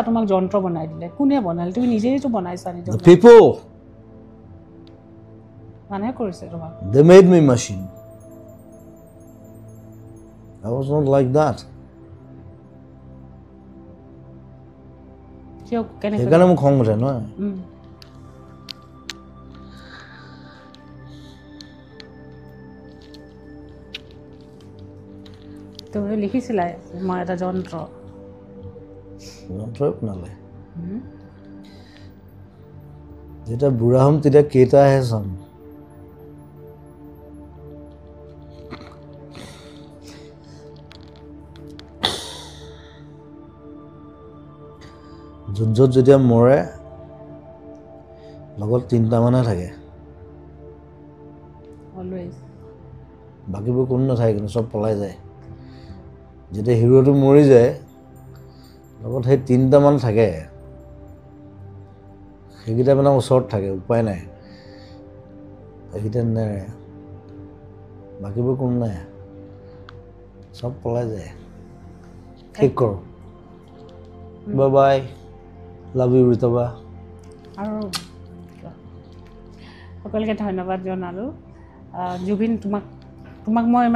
তোমাক যন্ত্ৰ বনাই দিলে কোনে বনালে তুমি নিজেই তো বনাইছা নিজে The people, মানে কৰিছে তোমাক they made me machine. I was not like that. কিয় কেনে সেইকাৰণে মোক খং উঠে নহয় তুমি লিখিছিলা মই এটা যন্ত্ৰ যন্ত্ৰই বনালে যেতিয়া বুঢ়া হ'ম তেতিয়া কেইটাহে চাম যুদ্ধত যেতিয়া মৰে লগত 3টা মানুহ থাকে অলৱেজ বাকীবোৰ কোনো নাথাকে কিন্তু চব পলাই যায় যেতিয়া হিৰোটো মৰি যায় লগত সেই 3টা মানুহ থাকে সেইকেইটা মানে ওচৰত থাকে উপায় নাই সেইকেইটা নেৰে বাকীবোৰ কোনো নাই চব পলাই যায় ঠিক কৰোঁ বাই বাই লাভ ইউ ৰিতবা আৰু সকলোকে ধন্যবাদ জনালোঁ জুবিন তোমাক মই